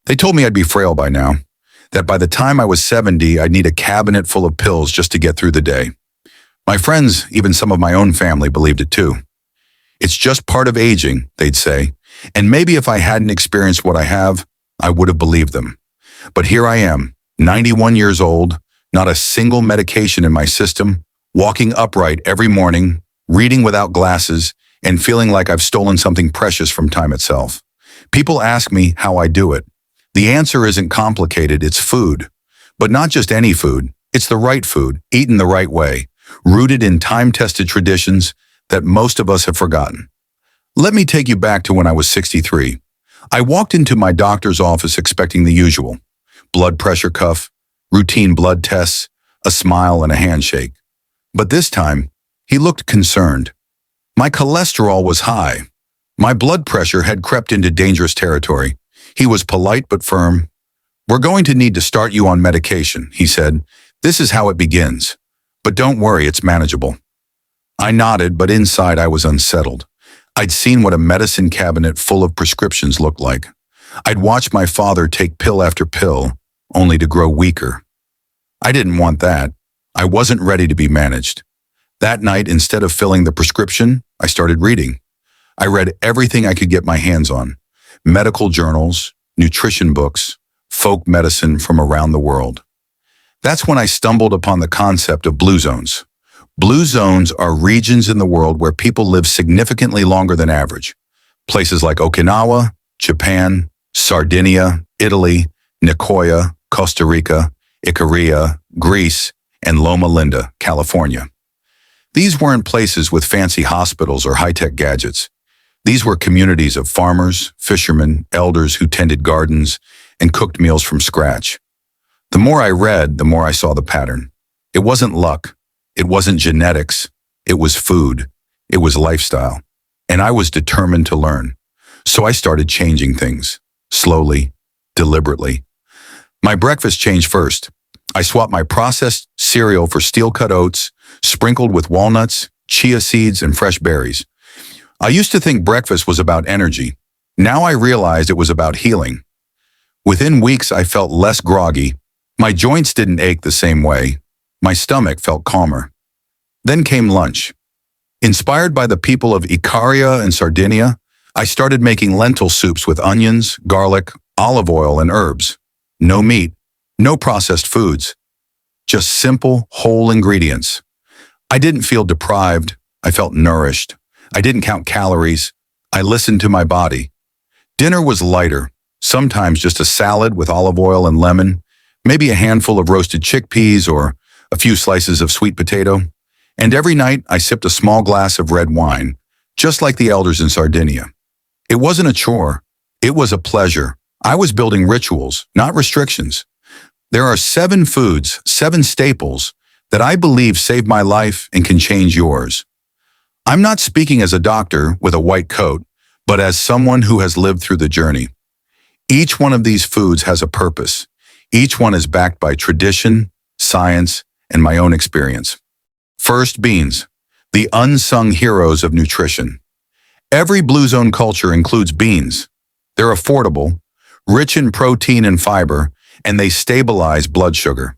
They told me I'd be frail by now, that by the time I was 70, I'd need a cabinet full of pills just to get through the day. My friends, even some of my own family, believed it too. It's just part of aging, they'd say, and maybe if I hadn't experienced what I have, I would have believed them. But here I am, 91 years old, not a single medication in my system, walking upright every morning, reading without glasses, and feeling like I've stolen something precious from time itself. People ask me how I do it. The answer isn't complicated, it's food. But not just any food, it's the right food, eaten the right way, rooted in time-tested traditions that most of us have forgotten. Let me take you back to when I was 63. I walked into my doctor's office expecting the usual: blood pressure cuff, routine blood tests, a smile and a handshake. But this time, he looked concerned. My cholesterol was high. My blood pressure had crept into dangerous territory. He was polite but firm. "We're going to need to start you on medication," he said. "This is how it begins. But don't worry, it's manageable." I nodded, but inside I was unsettled. I'd seen what a medicine cabinet full of prescriptions looked like. I'd watched my father take pill after pill, only to grow weaker. I didn't want that. I wasn't ready to be managed. That night, instead of filling the prescription, I started reading. I read everything I could get my hands on: medical journals, nutrition books, folk medicine from around the world. That's when I stumbled upon the concept of blue zones. Blue zones are regions in the world where people live significantly longer than average. Places like Okinawa, Japan, Sardinia, Italy, Nicoya, Costa Rica, Icaria, Greece, and Loma Linda, California. These weren't places with fancy hospitals or high-tech gadgets. These were communities of farmers, fishermen, elders who tended gardens and cooked meals from scratch. The more I read, the more I saw the pattern. It wasn't luck. It wasn't genetics. It was food. It was lifestyle. And I was determined to learn. So I started changing things, slowly, deliberately. My breakfast changed first. I swapped my processed cereal for steel-cut oats, sprinkled with walnuts, chia seeds, and fresh berries. I used to think breakfast was about energy. Now I realized it was about healing. Within weeks, I felt less groggy. My joints didn't ache the same way. My stomach felt calmer. Then came lunch. Inspired by the people of Icaria and Sardinia, I started making lentil soups with onions, garlic, olive oil, and herbs. No meat, no processed foods. Just simple, whole ingredients. I didn't feel deprived. I felt nourished. I didn't count calories. I listened to my body. Dinner was lighter, sometimes just a salad with olive oil and lemon, maybe a handful of roasted chickpeas or a few slices of sweet potato. And every night I sipped a small glass of red wine, just like the elders in Sardinia. It wasn't a chore. It was a pleasure. I was building rituals, not restrictions. There are 7 foods, 7 staples, that I believe saved my life and can change yours. I'm not speaking as a doctor with a white coat, but as someone who has lived through the journey. Each one of these foods has a purpose. Each one is backed by tradition, science, and my own experience. First, beans, the unsung heroes of nutrition. Every Blue Zone culture includes beans. They're affordable, rich in protein and fiber, and they stabilize blood sugar.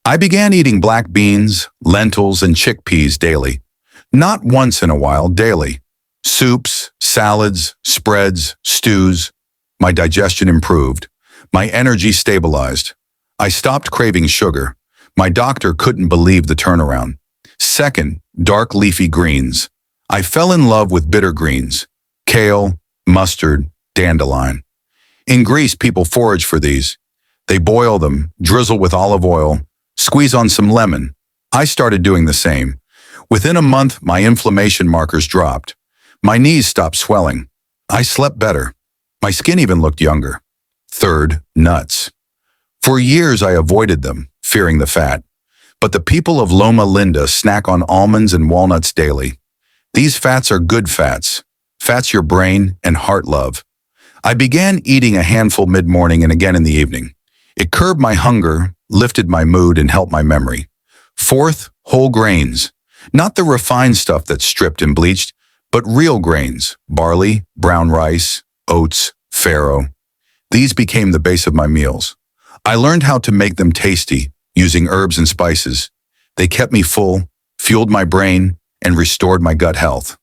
I began eating black beans, lentils, and chickpeas daily. Not once in a while, daily. Soups, salads, spreads, stews. My digestion improved. My energy stabilized. I stopped craving sugar. My doctor couldn't believe the turnaround. Second, dark leafy greens. I fell in love with bitter greens: kale, mustard, dandelion. In Greece, people forage for these. They boil them, drizzle with olive oil, squeeze on some lemon. I started doing the same. Within a month, my inflammation markers dropped. My knees stopped swelling. I slept better. My skin even looked younger. Third, nuts. For years, I avoided them, fearing the fat. But the people of Loma Linda snack on almonds and walnuts daily. These fats are good fats. Fats your brain and heart love. I began eating a handful mid-morning and again in the evening. It curbed my hunger, lifted my mood, and helped my memory. Fourth, whole grains. Not the refined stuff that's stripped and bleached, but real grains: barley, brown rice, oats, farro. These became the base of my meals. I learned how to make them tasty, using herbs and spices. They kept me full, fueled my brain, and restored my gut health.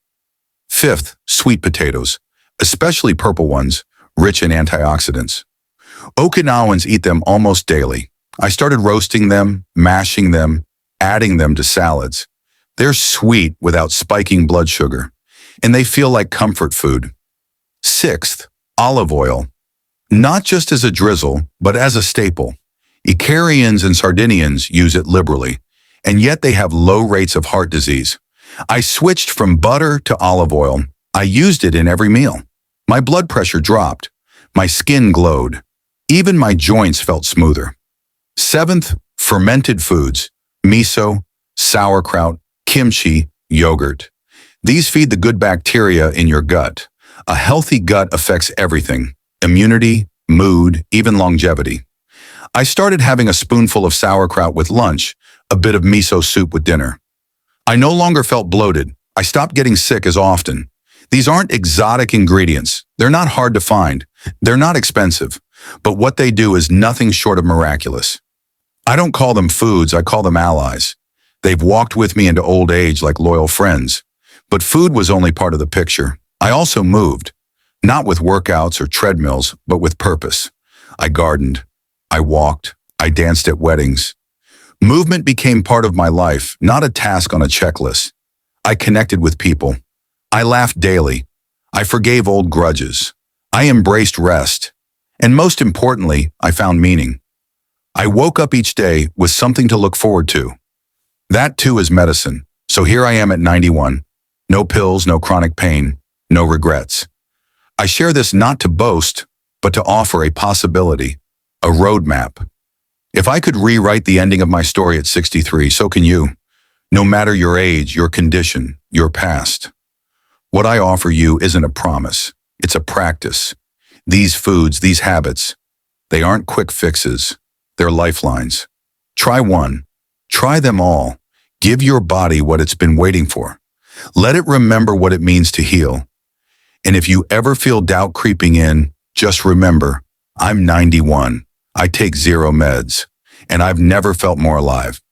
Fifth, sweet potatoes, especially purple ones, rich in antioxidants. Okinawans eat them almost daily. I started roasting them, mashing them, adding them to salads. They're sweet without spiking blood sugar, and they feel like comfort food. Sixth, olive oil. Not just as a drizzle, but as a staple. Icarians and Sardinians use it liberally, and yet they have low rates of heart disease. I switched from butter to olive oil. I used it in every meal. My blood pressure dropped. My skin glowed. Even my joints felt smoother. Seventh, fermented foods. Miso, sauerkraut, kimchi, yogurt. These feed the good bacteria in your gut. A healthy gut affects everything: immunity, mood, even longevity. I started having a spoonful of sauerkraut with lunch, a bit of miso soup with dinner. I no longer felt bloated. I stopped getting sick as often. These aren't exotic ingredients. They're not hard to find. They're not expensive. But what they do is nothing short of miraculous. I don't call them foods, I call them allies. They've walked with me into old age like loyal friends. But food was only part of the picture. I also moved. Not with workouts or treadmills, but with purpose. I gardened. I walked. I danced at weddings. Movement became part of my life, not a task on a checklist. I connected with people. I laughed daily. I forgave old grudges. I embraced rest. And most importantly, I found meaning. I woke up each day with something to look forward to. That too is medicine. So here I am at 91. No pills, no chronic pain, no regrets. I share this not to boast, but to offer a possibility, a roadmap. If I could rewrite the ending of my story at 63, so can you. No matter your age, your condition, your past. What I offer you isn't a promise. It's a practice. These foods, these habits, they aren't quick fixes. They're lifelines. Try one. Try them all. Give your body what it's been waiting for. Let it remember what it means to heal. And if you ever feel doubt creeping in, just remember, I'm 91. I take 0 meds, and I've never felt more alive.